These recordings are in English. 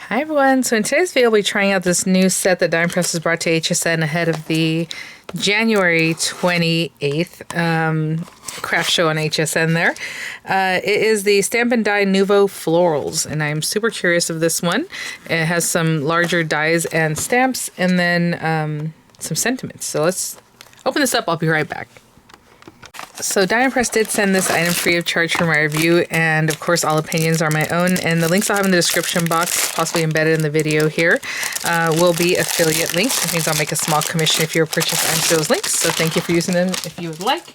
Hi everyone, so in today's video we'll be trying out this new set that Dime Press has brought to HSN ahead of the January 28th craft show on HSN there. It is the Stamp and Die Nouveau Florals, and I'm super curious of this one. It has some larger dies and stamps, and then some sentiments. So let's open this up, I'll be right back. So Dime Press did send this item free of charge for my review, and of course all opinions are my own, and the links I'll have in the description box, possibly embedded in the video here, will be affiliate links. That means I'll make a small commission if you purchase items to those links, so thank you for using them if you would like.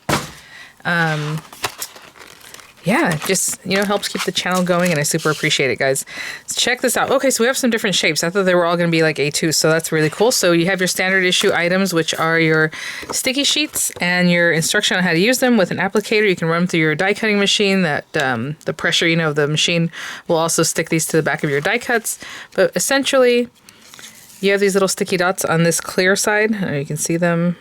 Yeah, just, helps keep the channel going, and I super appreciate it, guys. So check this out. Okay, so we have some different shapes. I thought they were all going to be like A2, so that's really cool. So you have your standard issue items, which are your sticky sheets and your instruction on how to use them with an applicator. You can run them through your die cutting machine. That the pressure, of the machine will also stick these to the back of your die cuts. But essentially, you have these little sticky dots on this clear side. You can see them.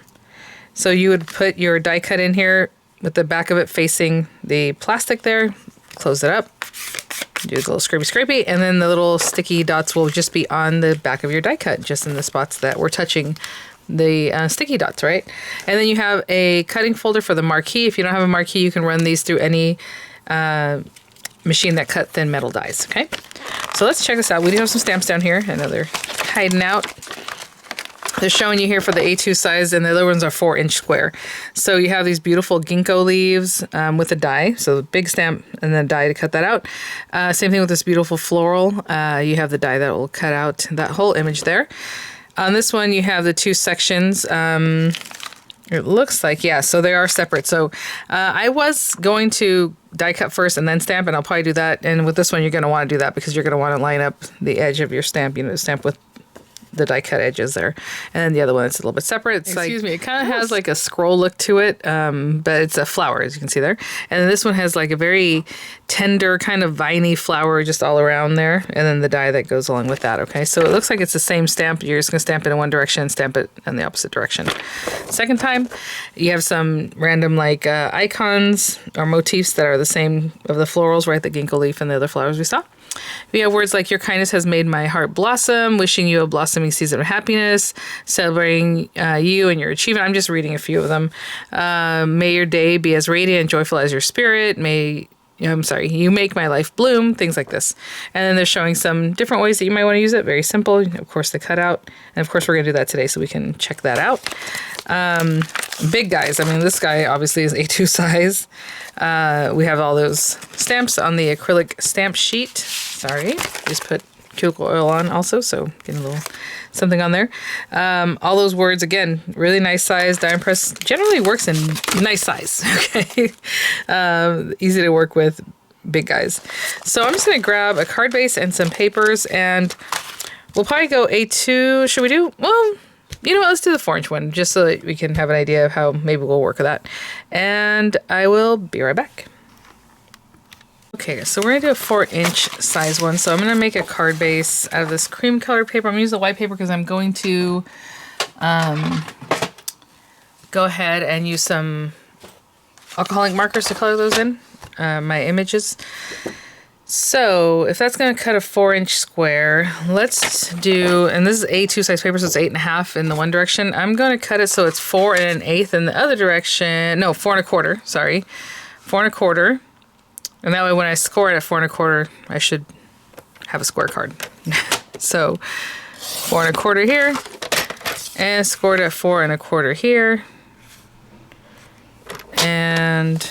So you would put your die cut in here with the back of it facing the plastic there, close it up, do a little scrapey, and then the little sticky dots will just be on the back of your die cut, just in the spots that we're touching the sticky dots, right? And then you have a cutting folder for the marquee. If you don't have a marquee, you can run these through any machine that cut thin metal dies, okay? So let's check this out. We do have some stamps down here. I know they're hiding out. They're showing you here for the A2 size, and the other ones are 4-inch square. So you have these beautiful ginkgo leaves with a die, so big stamp and then die to cut that out. Same thing with this beautiful floral. You have the die that will cut out that whole image there. On this one, you have the two sections. It looks like, yeah, so they are separate. So I was going to die cut first and then stamp, and I'll probably do that. And with this one, you're going to want to do that because you're going to want to line up the edge of your stamp, stamp with the die cut edges there, and then the other one it's a little bit separate. It's it kind of has like a scroll look to it, but it's a flower, as you can see there. And then this one has like a very tender kind of viney flower just all around there, and then the die that goes along with that. Okay, so it looks like it's the same stamp. You're just gonna stamp it in one direction and stamp it in the opposite direction. Second time, you have some random like icons or motifs that are the same of the florals, right? The ginkgo leaf and the other flowers we saw. We have words like, your kindness has made my heart blossom, wishing you a blossoming season of happiness, celebrating you and your achievement. I'm just reading a few of them. May your day be as radiant and joyful as your spirit. You make my life bloom, things like this. And then they're showing some different ways that you might want to use it. Very simple. Of course, the cutout. And of course, we're going to do that today, so we can check that out. Big guys. I mean, this guy obviously is A2 size. We have all those stamps on the acrylic stamp sheet. Sorry, just put cuticle oil on also, so getting a little something on there. All those words, again, really nice size. Dime Press generally works in nice size, okay? Easy to work with, big guys. So I'm just going to grab a card base and some papers, and we'll probably go A2. Should we do? Well, let's do the 4-inch one, just so that we can have an idea of how maybe we'll work with that. And I will be right back. Okay, so we're going to do a 4-inch size one. So I'm going to make a card base out of this cream color paper. I'm going to use the white paper because I'm going to go ahead and use some alcoholic markers to color those in, my images. So if that's going to cut a 4-inch square, let's do, and this is A2 size paper, so it's 8.5 in the one direction. I'm going to cut it so it's 4 1/8 in the other direction. No, 4 1/4, sorry. 4 1/4. And that way when I score it at 4 1/4, I should have a square card. So 4 1/4 here, and scored at 4 1/4 here. And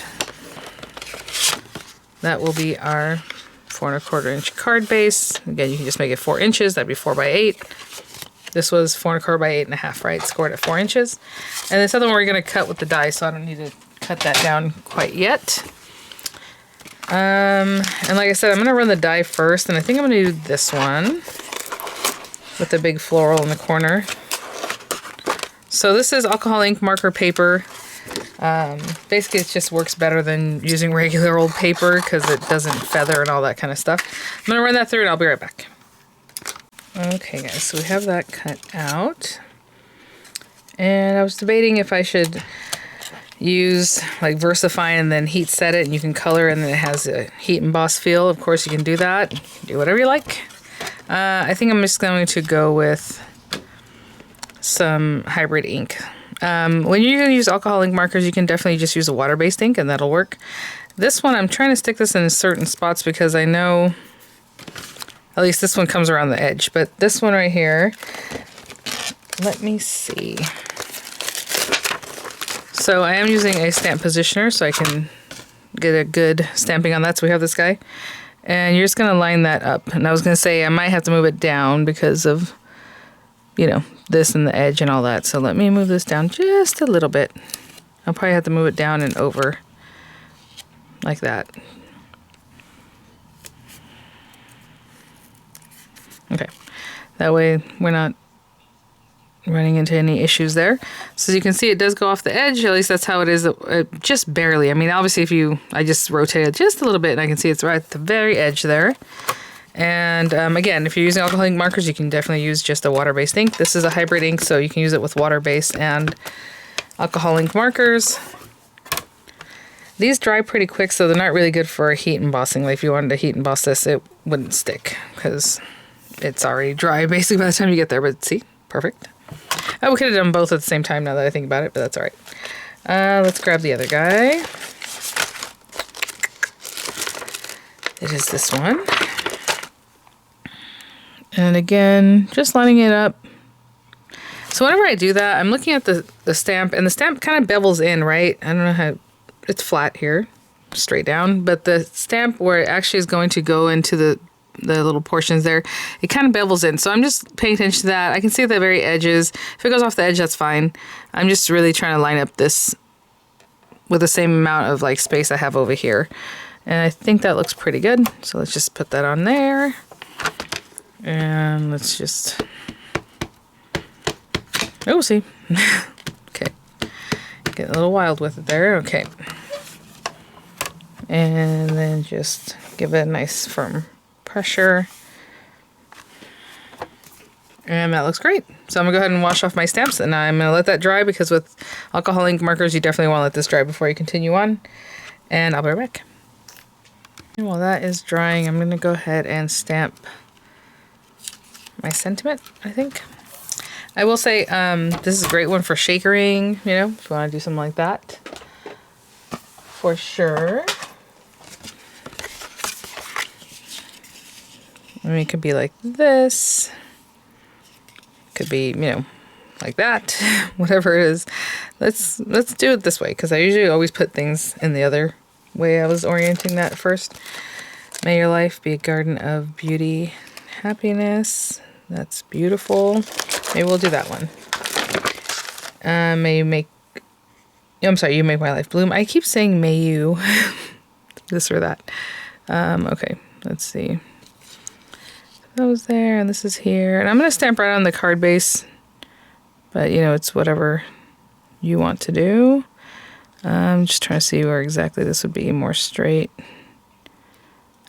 that will be our 4 1/4 inch card base. Again, you can just make it 4 inches. That'd be 4 by 8. This was 4 1/4 by 8.5, right? Scored at 4 inches. And this other one we're going to cut with the die, so I don't need to cut that down quite yet. And like I said, I'm going to run the die first, and I think I'm going to do this one with the big floral in the corner. So this is alcohol ink marker paper. Basically, it just works better than using regular old paper because it doesn't feather and all that kind of stuff. I'm going to run that through, and I'll be right back. Okay, guys, so we have that cut out. And I was debating if I should use like VersaFine and then heat set it, and you can color, and then it has a heat emboss feel. Of course, you can do that. Do whatever you like. I think I'm just going to go with some hybrid ink. When you're going to use alcohol ink markers, you can definitely just use a water-based ink and that'll work. This one, I'm trying to stick this in certain spots because I know, at least this one comes around the edge, but this one right here, let me see. So I am using a stamp positioner so I can get a good stamping on that. So we have this guy. And you're just going to line that up. And I was going to say I might have to move it down because of, you know, this and the edge and all that. So let me move this down just a little bit. I'll probably have to move it down and over like that. Okay. That way we're not running into any issues there. So as you can see, it does go off the edge. At least that's how it is, just barely. I mean, obviously I just rotate it just a little bit and I can see it's right at the very edge there. And again, if you're using alcohol ink markers, you can definitely use just a water-based ink. This is a hybrid ink, so you can use it with water-based and alcohol ink markers. These dry pretty quick, so they're not really good for heat embossing. Like if you wanted to heat emboss this, it wouldn't stick because it's already dry basically by the time you get there. But see, perfect. Oh, we could have done both at the same time now that I think about it, but that's all right. Let's grab the other guy. It is this one. And again, just lining it up. So whenever I do that, I'm looking at the stamp, and the stamp kind of bevels in, right? I don't know how, it's flat here, straight down, but the stamp where it actually is going to go into the little portions there, it kind of bevels in. So I'm just paying attention to that. I can see the very edges. If it goes off the edge, that's fine. I'm just really trying to line up this with the same amount of like space I have over here. And I think that looks pretty good. So let's just put that on there. And let's just, oh, see. Okay. Get a little wild with it there. Okay. And then just give it a nice firm pressure. And that looks great. So I'm gonna go ahead and wash off my stamps, and I'm gonna let that dry because with alcohol ink markers, you definitely wanna let this dry before you continue on. And I'll be right back. And while that is drying, I'm gonna go ahead and stamp my sentiment, I think. I will say, this is a great one for shakering, you know, if you wanna do something like that. For sure. I mean, it could be like this. It could be, you know, like that. Whatever it is. Let's do it this way, because I usually always put things in the other way I was orienting that first. May your life be a garden of beauty, happiness. That's beautiful. Maybe we'll do that one. May you make... I'm sorry, you make my life bloom. I keep saying may you. This or that. Okay, let's see. That was there, and this is here. And I'm going to stamp right on the card base. But, you know, it's whatever you want to do. I'm just trying to see where exactly this would be more straight.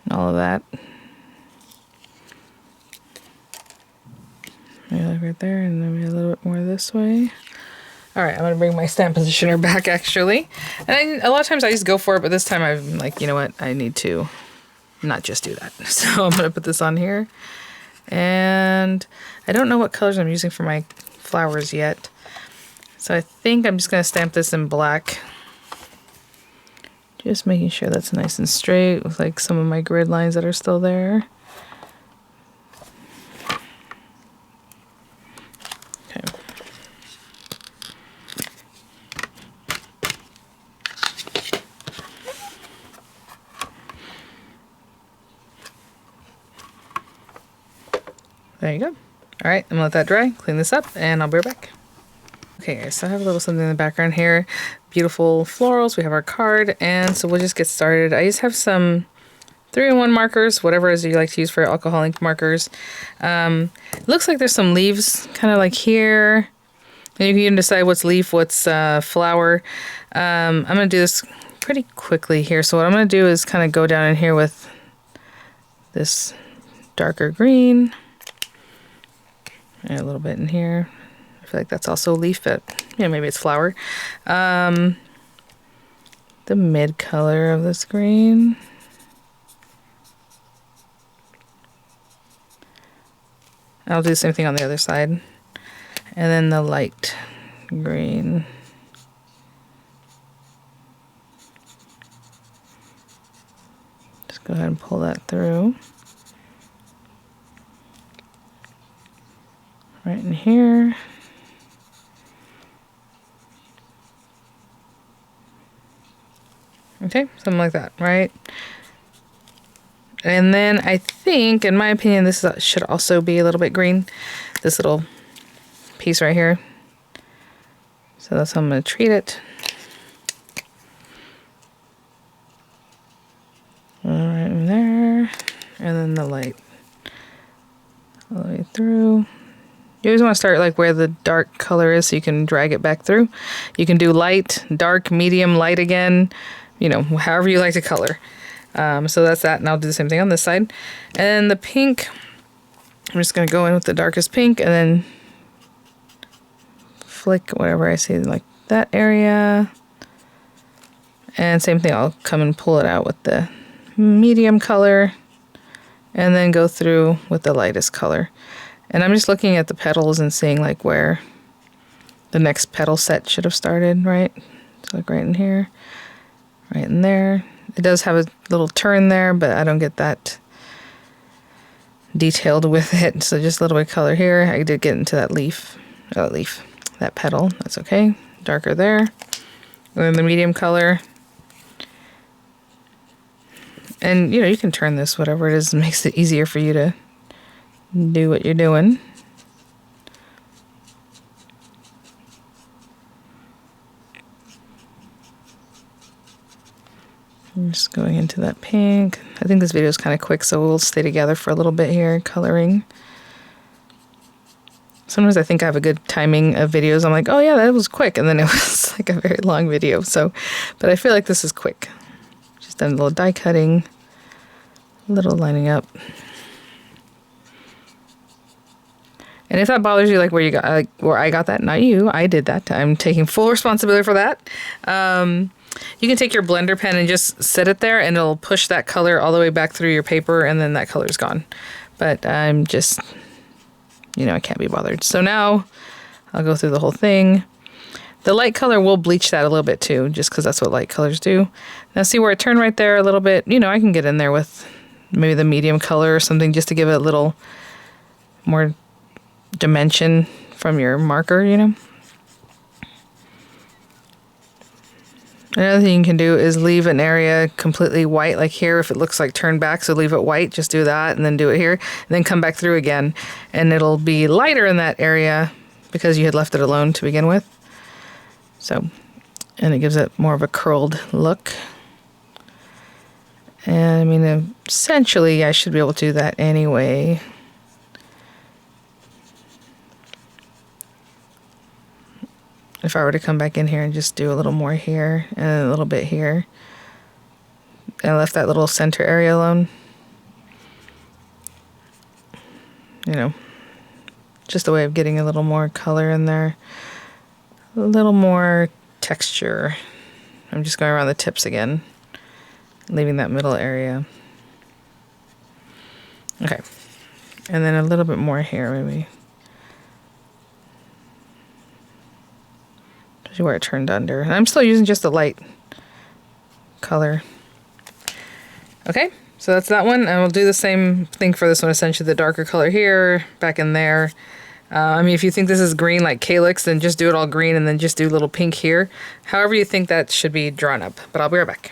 And all of that. Maybe like right there, and then maybe a little bit more this way. All right, I'm going to bring my stamp positioner back, actually. And a lot of times I just go for it, but this time I'm like, you know what? I need to not just do that. So I'm going to put this on here. And I don't know what colors I'm using for my flowers yet. So I think I'm just going to stamp this in black. Just making sure that's nice and straight with like some of my grid lines that are still there. Okay. There you go. All right, I'm gonna let that dry, clean this up, and I'll be right back. Okay guys, so I have a little something in the background here. Beautiful florals, we have our card, and so we'll just get started. I just have some 3-in-1 markers, whatever it is you like to use for alcohol ink markers. It looks like there's some leaves kind of like here. And you can even decide what's leaf, what's flower. I'm gonna do this pretty quickly here. So what I'm gonna do is kind of go down in here with this darker green. And a little bit in here. I feel like that's also leaf, but yeah, maybe it's flower. The mid color of this green. I'll do the same thing on the other side. And then the light green. Just go ahead and pull that through. Right in here. Okay, something like that, right? And then I think, in my opinion, this should also be a little bit green. This little piece right here. So that's how I'm going to treat it. All right in there. And then the light all the way through. You always want to start like where the dark color is so you can drag it back through. You can do light, dark, medium, light again. You know, however you like to color. So that's that, and I'll do the same thing on this side. And the pink, I'm just going to go in with the darkest pink and then flick whatever I see, like that area. And same thing, I'll come and pull it out with the medium color and then go through with the lightest color. And I'm just looking at the petals and seeing like where the next petal set should have started, right? So like right in here. Right in there. It does have a little turn there, but I don't get that detailed with it. So just a little bit of color here. I did get into that that petal. That's okay. Darker there. And then the medium color. And, you know, you can turn this, whatever it is, makes it easier for you to do what you're doing. I'm just going into that pink. I think this video is kind of quick, so we'll stay together for a little bit here, coloring. Sometimes I think I have a good timing of videos. I'm like, oh yeah, that was quick. And then it was like a very long video. So, but I feel like this is quick. Just done a little die cutting, a little lining up. And if that bothers you, like where you got, like where I got that, not you, I did that. I'm taking full responsibility for that. You can take your blender pen and just set it there and it'll push that color all the way back through your paper and then that color's gone. But I'm just, you know, I can't be bothered. So now I'll go through the whole thing. The light color will bleach that a little bit too, just because that's what light colors do. Now see where I turn right there a little bit, you know, I can get in there with maybe the medium color or something just to give it a little more dimension from your marker, you know. Another thing you can do is leave an area completely white, like here, if it looks like turned back, so leave it white, just do that, and then do it here, and then come back through again, and it'll be lighter in that area because you had left it alone to begin with. So, and it gives it more of a curled look. And I mean, essentially, I should be able to do that anyway. If I were to come back in here and just do a little more here and a little bit here. And I left that little center area alone. You know, just a way of getting a little more color in there. A little more texture. I'm just going around the tips again. Leaving that middle area. Okay. And then a little bit more here, maybe. Where it turned under. And I'm still using just the light color. Okay, so that's that one. And we'll do the same thing for this one, essentially the darker color here, back in there. I mean, if you think this is green like calyx, then just do it all green and then just do a little pink here. However you think that should be drawn up. But I'll be right back.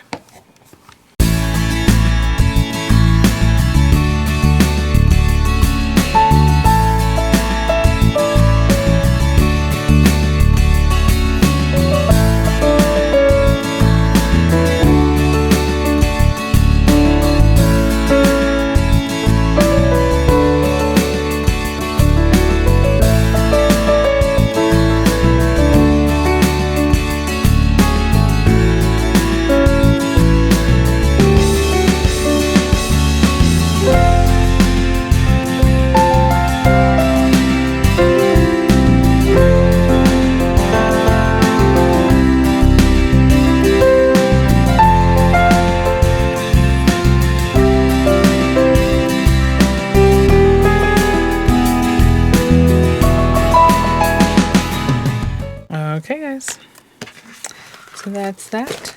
that's that.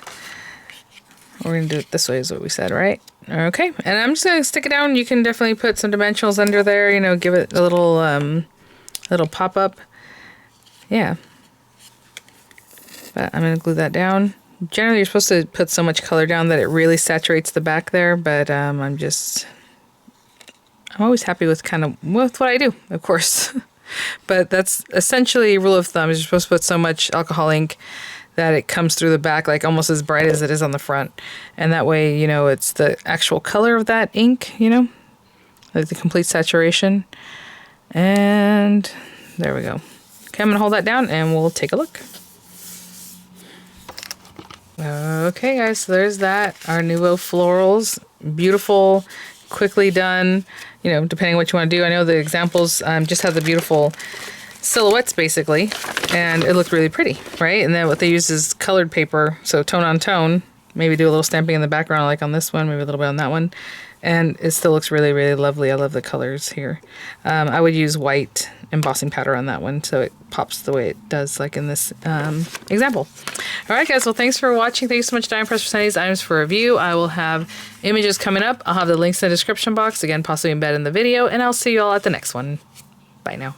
We're going to do it this way is what we said, right? Okay, and I'm just going to stick it down. You can definitely put some dimensionals under there, you know, give it a little little pop-up. Yeah. But I'm going to glue that down. Generally, you're supposed to put so much color down that it really saturates the back there, but I'm always happy with with what I do, of course. But that's essentially a rule of thumb. Is you're supposed to put so much alcohol ink that it comes through the back like almost as bright as it is on the front. And that way, you know, it's the actual color of that ink, you know, like the complete saturation. And there we go. Okay, I'm going to hold that down and we'll take a look. Okay, guys, so there's that. Our Nouveau Florals. Beautiful, quickly done, you know, depending on what you want to do. I know the examples just have the beautiful silhouettes basically, and it looked really pretty, right? And then what they use is colored paper, so tone on tone. Maybe do a little stamping in the background like on this one, maybe a little bit on that one, and it still looks really, really lovely. I love the colors here. I would use white embossing powder on that one so it pops the way it does like in this example. All right, guys, well, thanks for watching. Thanks so much, Die and Press, for sending these items for review. I will have images coming up. I'll have the links in the description box, again, possibly embedded in the video, and I'll see you all at the next one. Bye now.